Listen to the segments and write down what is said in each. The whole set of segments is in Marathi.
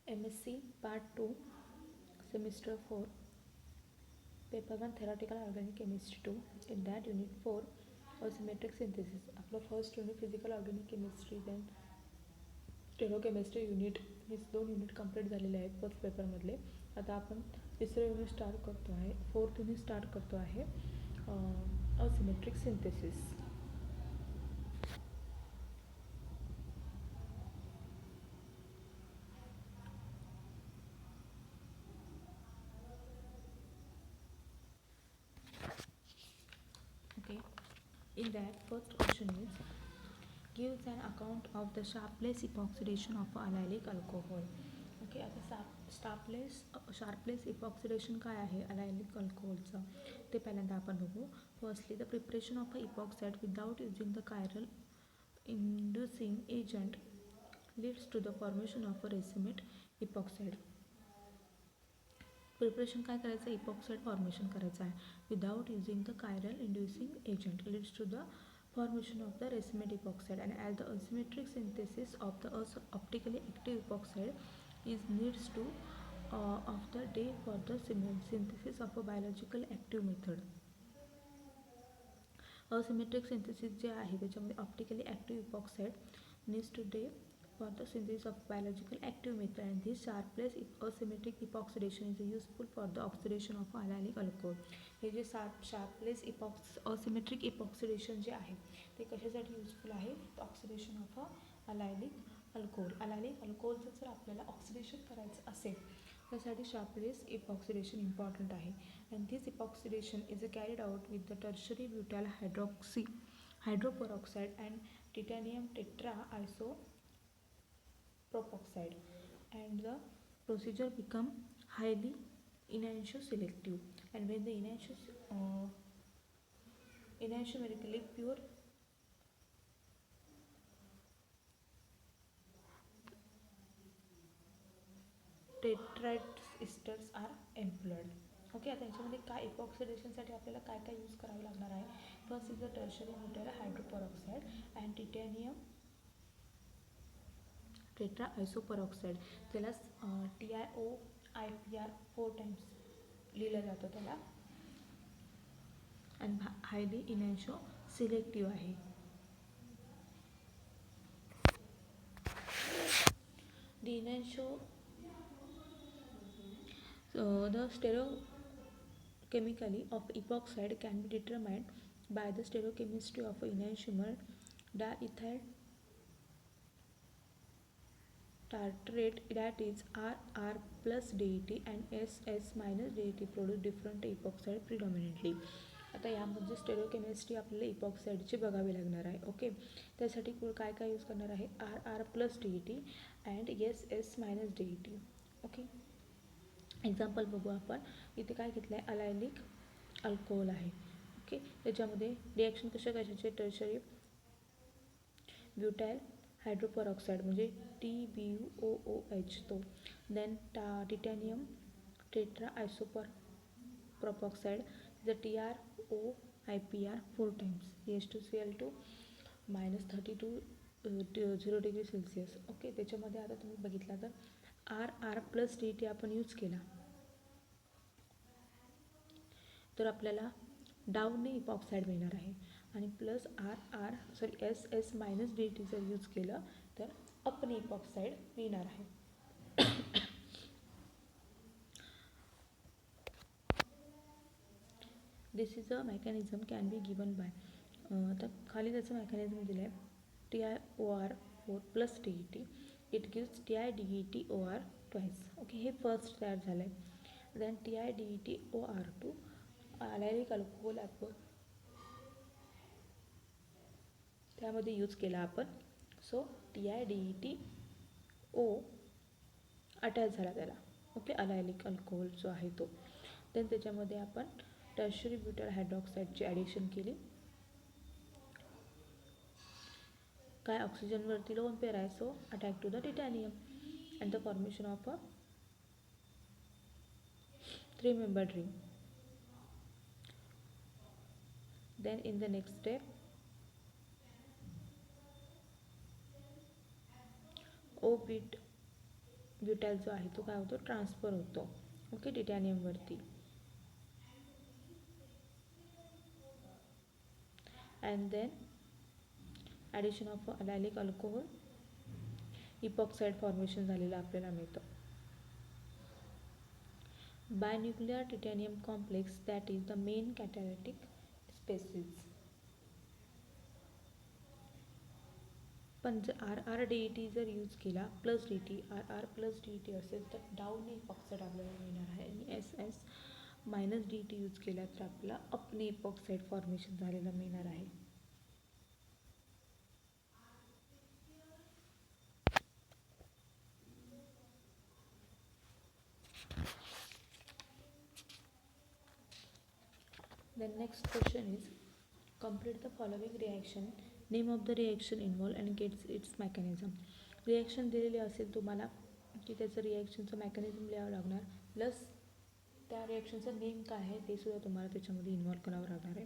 MSc Part 2, Semester 4, Paper 1, Theoretical Organic Chemistry 2. In that Unit 4, Asymmetric Synthesis. आपलं first unit physical organic chemistry, then stereochemistry unit, हे 2 युनिट कंप्लीट झालेले आहेत फर्स्ट पेपरमधले. आता आपण तिसरं युनिट स्टार्ट करतो आहे, फोर्थ युनिट स्टार्ट करतो आहे, asymmetric synthesis. Okay, in that first question is gives an account of the sharpless epoxidation of allylic alcohol. Okay, आता शार्पलेस इपॉक्सिडेशन काय आहे अलायलिक अल्कोहोलचं ते पहिल्यांदा आपण बघू. Firstly the preparation of a epoxide without using the chiral inducing agent leads to the formation of a racemate epoxide. Preparation काय करायचं, इपॉक्साइड फॉर्मेशन करायचं आहे without using the chiral inducing agent leads to the formation of the racemate epoxide, and as the asymmetric synthesis of the optically active epoxide is needs to of the day for the synthesis of a biological active method. Asymmetric synthesis जे आहे त्याच्यामध्ये optically active epoxide needs today for the synthesis of biological active method, and this sharpless asymmetric epoxidation is useful for the oxidation of allylic alcohol. हे जे शार्पलेस असिमेट्रिक इपॉक्सिडेशन जे आहे ते कशासाठी युजफुल आहे, oxidation of allylic alcohol. Allylic अल्कोहोलचं जर आपल्याला ऑक्सिडेशन करायचं असेल त्यासाठी शार्पलेस इपॉक्सिडेशन इम्पॉर्टंट आहे. And this epoxidation is carried out with the tertiary butyl hydroperoxide and titanium tetra iso propoxide, and the procedure become highly enantioselective, and when the enantiomerically pure tetride esters are employed. Okay, आता याच्यामध्ये काय इपॉक्सिडेशनसाठी आपल्याला काय काय यूज करावं लागणार आहे. First is the tertiary butyl hydroperoxide and titanium tetra isoperoxide, त्याला TiO-IPR 4 टाइम्स लिहिलं जातं त्याला, आणि हायली इनॅन्शो सिलेक्टिव्ह आहे. The stereochemically of epoxide can be determined by the stereochemistry of enantiomer diethyl tartrate, that is RR plus DET and SS minus DET produce different epoxide predominantly. आता यामध्ये स्टेरिओकेमिस्ट्री आपल्याला इपॉक्साइडची बघावी लागणार आहे. ओके, त्यासाठी काय काय यूज करणार आहे, RR plus DET and SS minus DET. Okay, example बघू आपण. इथे काय घेतलं आहे, अलायलिक अल्कोहोल आहे. ओके, त्याच्यामध्ये रिॲक्शन कशाचे, टर्शरी ब्युटाइल हायड्रोपेरॉक्साइड म्हणजे TbOOH तो, then titanium tetra isopropoxide the TrOIPR 4 times H2Cl2 -32 0 degree Celsius. Okay, त्याच्यामध्ये आता तुम्ही बघितला तर RR प्लस DET आपण यूज केला तर आपल्याला डाऊनने इपॉक्साइड मिळणार आहे, आणि प्लस SS मायनस DET जर यूज केलं तर अपने इपॉक्साइड मिळणार आहे. This is a mechanism can be given by, तर खाली त्याचं मेकॅनिझम दिलं आहे, TiOR4 plus DET it gives TiDETOR twice. Okay, हे फर्स्ट तयार झालं आहे. देन TiDETOR2 अलायलिक अल्कोहोल आपण त्यामध्ये यूज केला आपण, सो TiDETO अटॅच झाला त्याला. ओके, अलायलिक अल्कोहोल जो आहे तो. देन त्याच्यामध्ये आपण टर्शरी ब्युटाइल हायड्रॉक्साइडची ॲडिशन केली. काय, ऑक्सिजनवरती लोन पेअर आहे, so attack to the titanium and the formation of a 3-membered ring. Then in the next step, O bit butyl जो आहे तो काय होतो ट्रान्सफर होतो ओके टिटॅनियमवरती. And then addition of allylic alcohol epoxide formation झालेलं आपल्याला मिळतं. Binuclear titanium complex that is the main catalytic species. पण जर आर आर डी टी जर यूज केला plus D T R R plus D T असेल तर डाऊन इपॉक्साईड आपल्याला मिळणार आहे आणि S S minus D T use केला तर आपल्याला अपने इपॉक्साईड फॉर्मेशन झालेलं मिळणार आहे. The next question is complete the following reaction. Name of the reaction involved and gets its mechanism. Reaction दिलेली असेल तुम्हाला की त्याचं रिॲक्शनचं मेकॅनिझम लिहावं लागणार प्लस त्या रिॲक्शनचं नेम काय आहे ते सुद्धा तुम्हाला त्याच्यामध्ये इन्व्हॉल्व करावं लागणार आहे.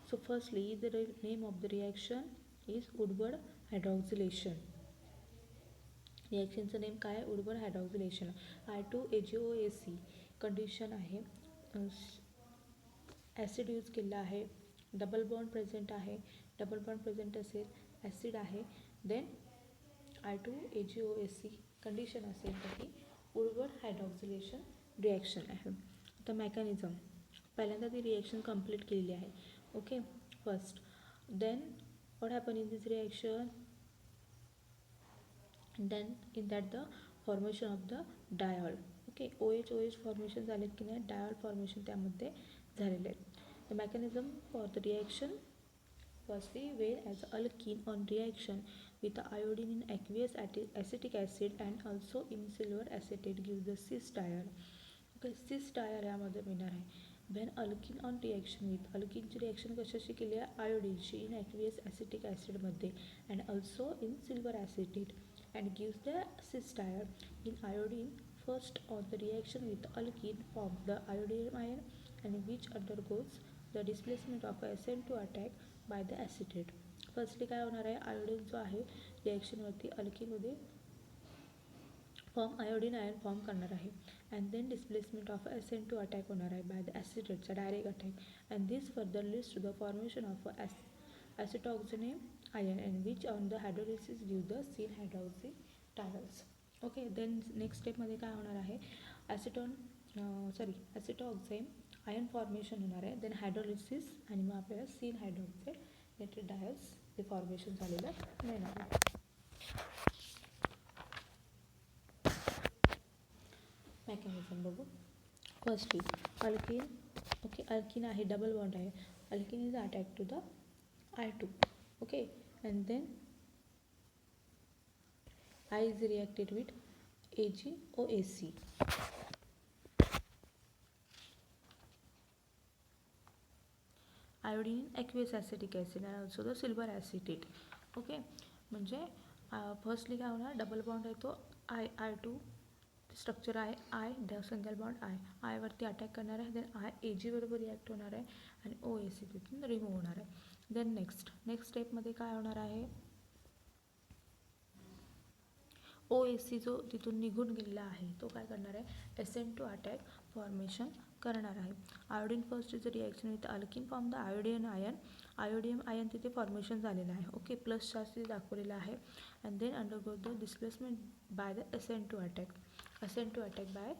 So firstly the name of the reaction is Woodward hydroxylation. रिॲक्शनचं नेम काय आहे वुडवर्ड हायड्रॉक्सिलेशन. I2AgOAC कंडिशन आहे. ॲसिड यूज केला आहे. डबल बॉन्ड प्रेझेंट आहे. डबल बॉन्ड प्रेझेंट असेल ॲसिड आहे देन I2AgOAC कंडिशन असेल तर ती वुडवर्ड हायड्रॉक्सिलेशन रिॲक्शन आहे. आता मेकॅनिझम पहिल्यांदा ती रिॲक्शन कंप्लीट केलेली आहे okay first. Then what happen in this reaction then in that the formation of the diol okay OH formation झालेत की नाही डायॉल फॉर्मेशन त्यामध्ये झालेले आहेत. The mechanism for the reaction firstly where as alkene on reaction with iodine in aqueous acetic acid and also in silver acetate gives the cis diol. Okay, cis diol यामध्ये मिळणार आहे. when alkene on reaction with alkeneची रिॲक्शन कशाशी केली आहे आयोडीनशी in aqueous acetic acid मध्ये and also in silver acetate and gives the cis diol in iodine. First on the reaction with alkene form the iodine ion and which undergoes the displacement of SN2 attack by the acetate. Firstly काय होणार आहे आयोडीन जो आहे रिॲक्शनवरती अल्कीनमध्ये फॉर्म आयोडीन आयन फॉर्म करणार आहे and then displacement of SN2 attack होणार आहे बाय द ॲसिटेटचा direct attack and this further leads to the formation of acetoxonium ion and which on the hydrolysis give the syn hydroxy diols. Okay then next स्टेपमध्ये काय होणार आहे ॲसिटॉक्झाईम आयन फॉर्मेशन होणार आहे देन हायड्रोलिसिस आणि मग आपल्याला सीन हायड्रॉक्साईड नायट्रेट डायल्स हे फॉर्मेशन झालेलं मिळणार आहे. मेकॅनिझम बघू. फर्स्टली अल्कीन ओके अल्कीन आहे डबल बॉन्ड आहे alkene is attack to the I2 okay and then I is reacted with AgOAC. Iodine aqueous acetic acid आणि also the silver acetate okay म्हणजे फर्स्टली काय होणार डबल बॉन्ड आहे तो I2 स्ट्रक्चर आहे आय द सिंगल बॉन्ड आयवरती अटॅक करणार आहे देन AG बरोबर रिॲक्ट होणार आहे आणि OAC तिथून रिमूव्ह होणार आहे. देन नेक्स्ट स्टेपमध्ये काय होणार आहे OAC जो तिथून निघून गेलेला आहे तो काय करणार आहे SN2 अटॅक फॉर्मेशन करणार आहे. Iodine first is reaction with alkene form the iodonium ion तिथे फॉर्मेशन झालेलं आहे ओके प्लस चार्ज दाखवलेला आहे and then undergo the displacement by the SN2 attack by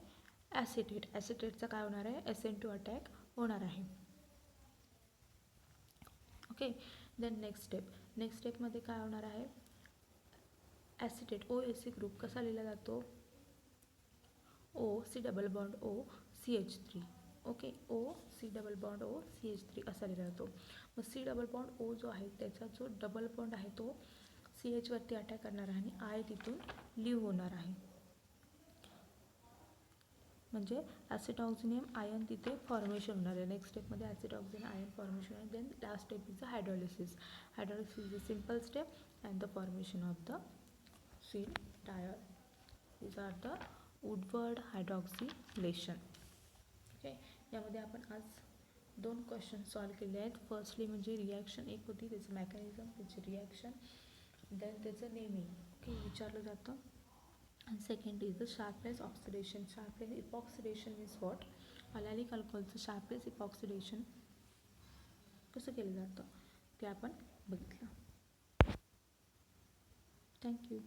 ॲसिटेटचा काय होणार आहे SN2 अटॅक होणार आहे ओके. देन नेक्स्ट स्टेपमध्ये काय होणार आहे ॲसिटेट OAC ग्रुप कसा लिहिला जातो OC double bond OCH3 okay OC double bond OCH3 असा लिहिला जातो. मग C डबल बॉन्ड O जो आहे त्याचा जो डबल बॉन्ड आहे तो CH वरती अटॅक करणार आहे आणि I तिथून लिव्ह होणार आहे म्हणजे ॲसिटॉक्झिनियम आयन तिथे फॉर्मेशन होणार आहे. नेक्स्ट स्टेपमध्ये ॲसिटॉक्झिनियम आयन फॉर्मेशन आहे then last step is the hydrolysis is a simple step and the formation of the syn diol. these are the Woodward hydroxylation okay. यामध्ये आपण आज 2 क्वेश्चन सॉल्व केले आहेत. फर्स्टली म्हणजे रिॲक्शन एक होती त्याचं मेकॅनिझम त्याची रिॲक्शन देन त्याचं नेमिंग ओके विचारलं जातं And second is the Sharpless oxidation. Sharpless epoxidation means what? Allylic अल्कोहोलचं शार्पलेस इपॉक्सिडेशन कसं केलं जातं ते आपण बघितलं. थँक्यू.